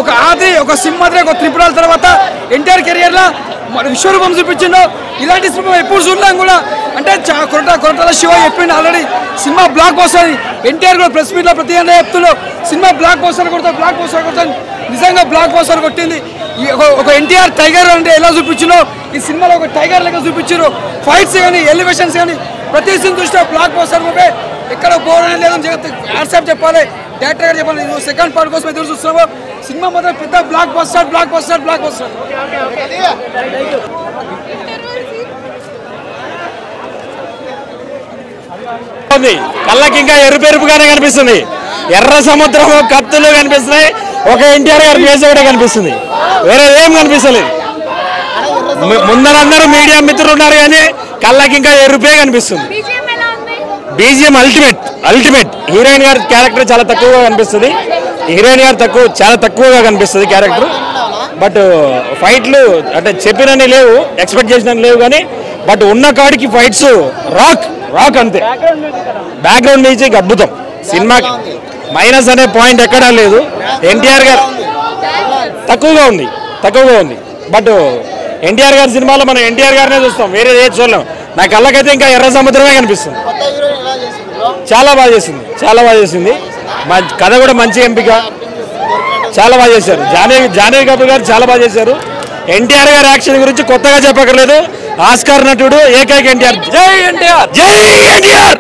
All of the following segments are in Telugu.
ఒక ఆది ఒక సింహాద్రి ఒక త్రిపురాల తర్వాత ఎన్టీఆర్ కెరియర్లో విశ్వరూపం చూపించిండు. ఇలాంటి సినిమా ఎప్పుడు చూడలేం కూడా. అంటే కొరటాల శివ చెప్పిండు ఆల్రెడీ సినిమా బ్లాక్ బస్టర్ అని. ఎన్టీఆర్ కూడా ప్రెస్ మీట్లో ప్రతి అన్న చెప్తున్నాడు సినిమా బ్లాక్ బస్టర్ కొడతా. నిజంగా బ్లాక్ బస్టర్ కొట్టింది. ఒక ఎన్టీఆర్ టైగర్ అంటే ఎలా చూపించినో ఈ సినిమాలో ఒక టైగర్ లెక్క చూపించారు. ఫైట్స్ కానీ ఎలివేషన్స్ కానీ ప్రతి సీన్ చూస్తే బ్లాక్ బస్టర్ మూవీ. ఎక్కడ బోర్ అనేది లేదని వాట్సాప్ చెప్పాలి, డైరెక్టర్ గారు చెప్పాలి. నువ్వు సెకండ్ పార్ట్ కోసం ఎదురు చూస్తున్నావు. సినిమా మాత్రం పెద్ద బ్లాక్ బస్టర్. కళ్ళకి ఇంకా ఎరుపెరుపుగానే కనిపిస్తుంది. ఎర్ర సముద్రం కత్తులు కనిపిస్తున్నాయి. ఒక ఎన్టీఆర్ గారి ఫేస్ ఒకటే కనిపిస్తుంది, వేరే ఏం కనిపిస్తలేదు. ముందరందరూ మీడియా మిత్రులు ఉన్నారు కానీ కళ్ళకి ఇంకా ఎరుపే కనిపిస్తుంది. BGM ultimate. హీరోయిన్ గారి క్యారెక్టర్ చాలా తక్కువగా కనిపిస్తుంది. చాలా తక్కువగా కనిపిస్తుంది క్యారెక్టర్. బట్ ఫైట్లు అంటే చెప్పినని లేవు, ఎక్స్పెక్ట్ చేసినని లేవు కానీ బట్ ఉన్న కాడికి ఫైట్స్ రాక్ అంతే. బ్యాక్గ్రౌండ్ మ్యూజిక్ అద్భుతం. సినిమాకి మైనస్ అనే పాయింట్ ఎక్కడా లేదు. ఎన్టీఆర్ గారు తక్కువగా ఉంది. బట్ ఎన్టీఆర్ గారి సినిమాలో మనం ఎన్టీఆర్ గారినే చూస్తాం, వేరే ఏది చూడలేం. నా కళ్ళకైతే ఇంకా ఎర్ర సముద్రమే కనిపిస్తుంది. చాలా బాగా చేసింది. కథ కూడా మంచి ఎంపిక, చాలా బాగా చేశారు. జానవి కపూర్ గారు చాలా బాగా చేశారు. ఎన్టీఆర్ గారి యాక్షన్ గురించి కొత్తగా చెప్పక్కర్లేదు. ఆస్కార్ నటుడు ఏకైక ఎన్టీఆర్. జై ఎన్టీఆర్.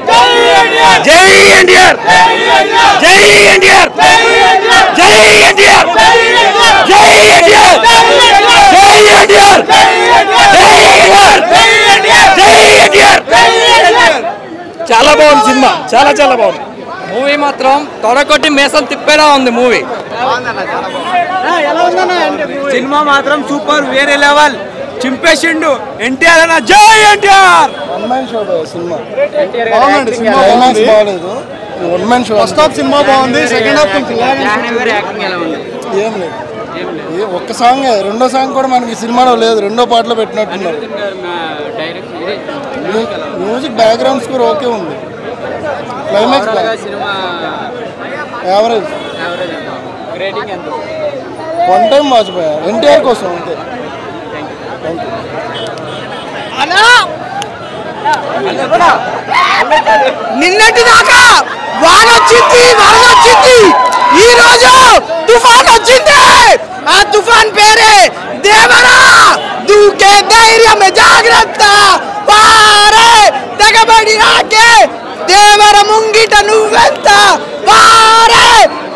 చాలా బాగుంది సినిమా, చాలా బాగుంది. మూవీ మాత్రం తొడకొట్టి మేసం తిప్పేలా ఉంది మూవీ. సినిమా మాత్రం సూపర్, వేరే లెవెల్. చింపేసిండు ఎన్టీఆర్ అన్న. జై ఎన్టీఆర్. ఫస్ట్ హాఫ్ సినిమా బాగుంది, సెకండ్ హాఫ్ ఏం లేదు. ఒక్క సాంగ్, రెండో సాంగ్ కూడా మనకి సినిమాలో లేదు, రెండో పాటలో పెట్టినట్టున్నారు. మ్యూజిక్ బ్యాక్గ్రౌండ్ స్కోర్ ఓకే ఉంది. Climax average. వన్ టైం వాచిపోయా ఎన్టీఆర్ కోసం అంతే. నిన్నటి దాకా వాన వచ్చింది, ఈ రోజు తుఫాన్ వచ్చింది. ఆ తుఫాన్ పేరే దేవరా. దూకే ధైర్యం జాగ్రత్త, పారే తెగబడి రాకే దేవర ముంగిట నువ్వెంత, పారే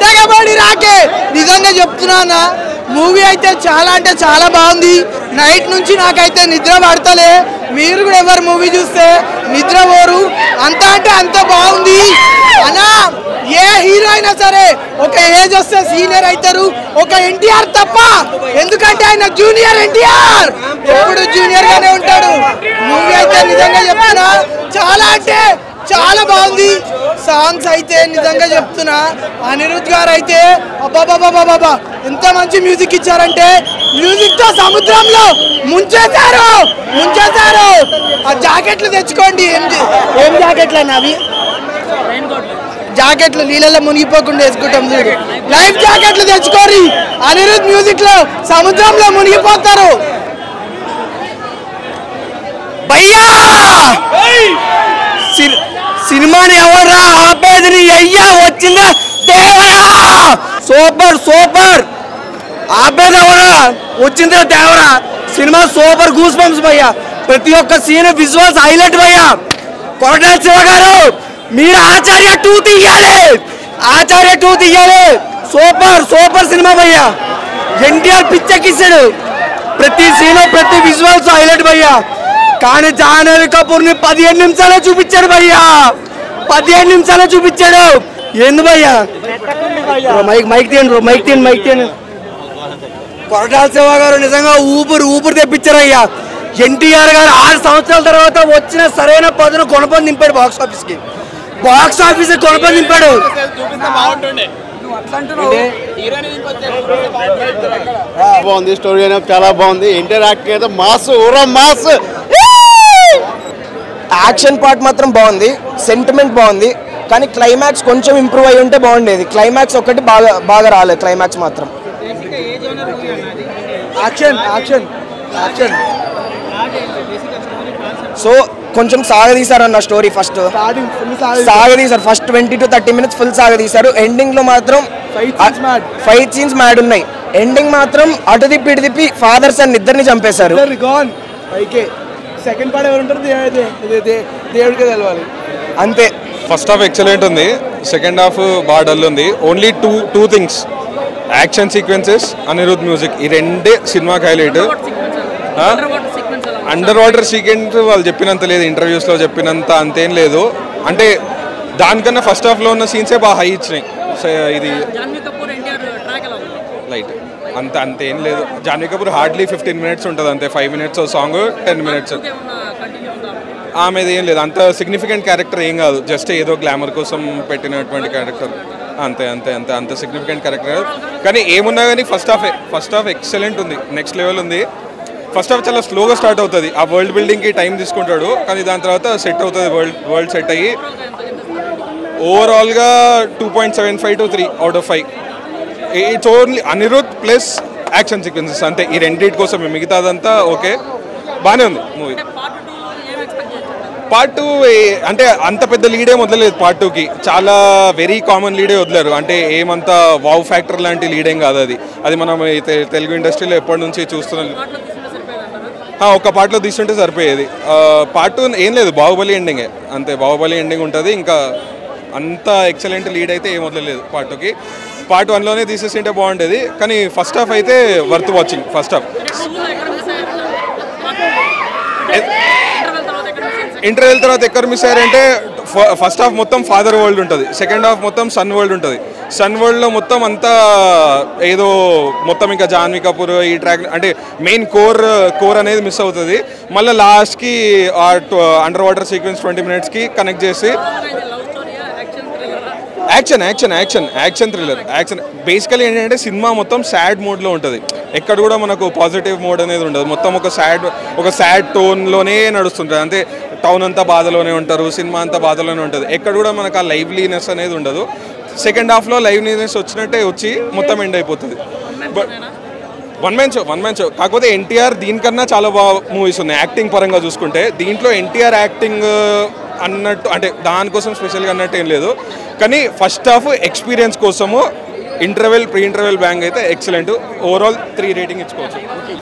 తెగబడి రాకే. నిజంగా చెప్తున్నానా, మూవీ అయితే చాలా అంటే చాలా బాగుంది. నైట్ నుంచి నాకైతే నిద్ర పడతలే. మీరు కూడా ఎవరు మూవీ చూస్తే నిద్ర పోరు, అంత అంటే అంత బాగుంది అన్నా. ఏ హీరో అయినా సరే ఒక ఏజ్ వస్తే సీనియర్ అవుతారు, ఒక ఎన్టీఆర్ తప్ప. ఎందుకంటే ఆయన జూనియర్ ఎన్టీఆర్, ఎప్పుడు జూనియర్ గానే ఉంటాడు. మూవీ అయితే నిజంగా చెప్తున్నా చాలా అంటే చాలా బాగుంది. సాంగ్స్ అయితే నిజంగా చెప్తున్నా, అనిరుద్ధ్ గారు అయితే అబ్బాబాబాబాబా ఎంత మంచి మ్యూజిక్ ఇచ్చారంటే, మ్యూజిక్ తో సముద్రంలో ముంచేశారు. ఆ జాకెట్లు తెచ్చుకోండి. ఏం జాకెట్లు అన్న అవి? జాకెట్లు నీళ్ళలో మునిగిపోకుండా వేసుకుంటాం చూడు, లైఫ్ జాకెట్లు తెచ్చుకోరి. అనిరుద్ధ్ మ్యూజిక్ లో సముద్రంలో మునిగిపోతారు. భయ్యా సినిమాని ఎవరా ఆపేది? నీ అయ్యా వచ్చిందా దేవరా. సూపర్ ఆపేది ఎవరా? వచ్చిందా Devara. Cinema super, goose bumps భయ్యా. ప్రతి ఒక్క సీన్ విజువల్స్ హైలైట్ భయ్యా. కొరటాల శివ గారు మీరు ఆచార్య 2 తీయాలి. సూపర్ సినిమా భయ్యా. ఎన్టీఆర్ పిచ్చెక్కిస్తాడు. ప్రతి సీన్ ప్రతి విజువల్స్ హైలైట్ భయ్యా. కానీ జాహ్నవి కపూర్ ని 15 నిమిషాలే చూపించాడు భయ్యా. 15 నిమిషాలే చూపించాడు. ఏంది భయ్యా? మైక్ తీయండి. కొరటాల శివ గారు నిజంగా ఊపిరి తెప్పించారు అయ్యా. ఎన్టీఆర్ గారు 6 సంవత్సరాల తర్వాత వచ్చిన సరైన పదును కొనపని నింపాడు. Box office కొనపని నింపాడు. బాగుంది, స్టోరీ అనేది చాలా బాగుంది. ఎన్టీఆర్ యాక్టింగ్ అయితే మాస్. యాక్షన్ పార్ట్ మాత్రం బాగుంది, సెంటిమెంట్ బాగుంది. కానీ క్లైమాక్స్ కొంచెం ఇంప్రూవ్ అయ్యి ఉంటే బాగుండేది. క్లైమాక్స్ ఒకటి బాగా రాలేదు. క్లైమాక్స్ మాత్రం యాక్షన్ యాక్షన్ యాక్షన్. సో కొంచెం సాగదీశారన్న స్టోరీ ఫస్ట్ స్టార్టింగ్ ఫుల్ సాగదీశారు. ఫస్ట్ 20 to 30 minutes ఫుల్ సాగదీశారు. ఎండింగ్ లో మాత్రం ఫైట్ సీన్స్ మ్యాడ్ ఉన్నాయి. ఎండింగ్ మాత్రం అటు తిప్పి ఇటు తిప్పి ఫాదర్ సన్ ఇద్దరిని చంపేశారు. గాన్ పైకే. సెకండ్ పార్ట్ ఎవరు ఉంటారు దేవుడికే తెలవాలి అంతే. ఫస్ట్ హాఫ్ ఎక్సలెంట్ ఉంది, సెకండ్ హాఫ్ బాగా డల్ ఉంది. Only two things, action sequences, Anirudh music, ఈ రెండే సినిమాకి హైలైట్. అండర్ వాటర్ సీక్వెన్స్ వాళ్ళు చెప్పినంత లేదు, ఇంటర్వ్యూస్లో చెప్పినంత అంతేం లేదు. అంటే దానికన్నా ఫస్ట్ హాఫ్లో ఉన్న సీన్సే బాగా హై ఇచ్చినాయి. ఇది లైట్ అంతేం లేదు. జాన్వీ కపూర్ హార్డ్లీ 15 minutes ఉంటుంది అంతే. 5 minutes సాంగ్, 10 minutes. ఆమెది ఏం లేదు, అంత సిగ్నిఫికెంట్ క్యారెక్టర్ ఏం కాదు, జస్ట్ ఏదో గ్లామర్ కోసం పెట్టినటువంటి క్యారెక్టర్ అంతే అంతే అంతే. అంత సిగ్నిఫికెంట్ క్యారెక్టర్ కానీ ఏమున్నా కానీ ఫస్ట్ హాఫ్ ఎక్సలెంట్ ఉంది, నెక్స్ట్ లెవెల్ ఉంది. ఫస్ట్ హాఫ్ చాలా స్లోగా స్టార్ట్ అవుతుంది, ఆ వరల్డ్ బిల్డింగ్కి టైం తీసుకుంటాడు, కానీ దాని తర్వాత సెట్ అవుతుంది, వరల్డ్ సెట్ అయ్యి. ఓవరాల్గా 2.75 to 3 out of 5. It's only Anirudh plus action sequences అంతే. ఈ రెండింటి కోసం మిగతాదంతా ఓకే, బాగానే ఉంది మూవీ. పార్ట్ 2 అంటే అంత పెద్ద లీడే వదలలేదు. పార్ట్ 2కి చాలా వెరీ కామన్ లీడే వదిలేరు, అంటే ఏమంతా వావ్ ఫ్యాక్టర్ లాంటి లీడేం కాదు అది. అది మనం తెలుగు ఇండస్ట్రీలో ఎప్పటి నుంచి చూస్తున్నాం. ఒక పార్ట్లో తీసుంటే సరిపోయేది. పార్ట్ 2 ఏం లేదు, బాహుబలి ఎండింగే అంతే. బాహుబలి ఎండింగ్ ఉంటుంది, ఇంకా అంత ఎక్సలెంట్ లీడ్ అయితే ఏం వదలలేదు పార్ట్ 2కి. పార్ట్ 1లోనే తీసేసింటే బాగుండేది, కానీ ఫస్ట్ హాఫ్ అయితే worth watching. First half interval తర్వాత ఎక్కడ మిస్ అయ్యారంటే, ఫస్ట్ హాఫ్ మొత్తం ఫాదర్ వరల్డ్ ఉంటుంది, సెకండ్ హాఫ్ మొత్తం సన్ వరల్డ్ ఉంటుంది. సన్ వరల్డ్లో మొత్తం అంతా ఏదో మొత్తం ఇంకా జాన్వీ కపూర్ ఈ ట్రాక్ అంటే మెయిన్ కోర్ అనేది మిస్ అవుతుంది. మళ్ళీ లాస్ట్కి ఆ అండర్ వాటర్ సీక్వెన్స్ 20 minutesకి కనెక్ట్ చేసి యాక్షన్ థ్రిల్లర్. బేసికలీ ఏంటంటే సినిమా మొత్తం సాడ్ మోడ్లో ఉంటుంది, ఎక్కడ కూడా మనకు పాజిటివ్ మోడ్ అనేది ఉండదు. మొత్తం ఒక సాడ్ టోన్లోనే నడుస్తుంటుంది, అంతే. టౌన్ అంతా బాధలోనే ఉంటారు, సినిమా అంతా బాధలోనే ఉంటుంది, ఎక్కడ కూడా మనకు ఆ లైవ్లీనెస్ అనేది ఉండదు. సెకండ్ హాఫ్లో లైవ్లీనెస్ వచ్చినట్టే వచ్చి మొత్తం ఎండ్ అయిపోతుంది. బట్ వన్ మ్యాన్ షో కాకపోతే ఎన్టీఆర్ దీనికన్నా చాలా బాగా మూవీస్ ఉన్నాయి యాక్టింగ్ పరంగా చూసుకుంటే. దీంట్లో ఎన్టీఆర్ యాక్టింగ్ అన్నట్టు అంటే దానికోసం స్పెషల్గా అన్నట్టు ఏం లేదు, కానీ ఫస్ట్ హాఫ్ ఎక్స్పీరియన్స్ కోసము ప్రీ ఇంటర్వెల్ బ్యాంగ్ అయితే ఎక్సలెంట్. ఓవరాల్ 3 రేటింగ్ ఇచ్చుకోవచ్చు.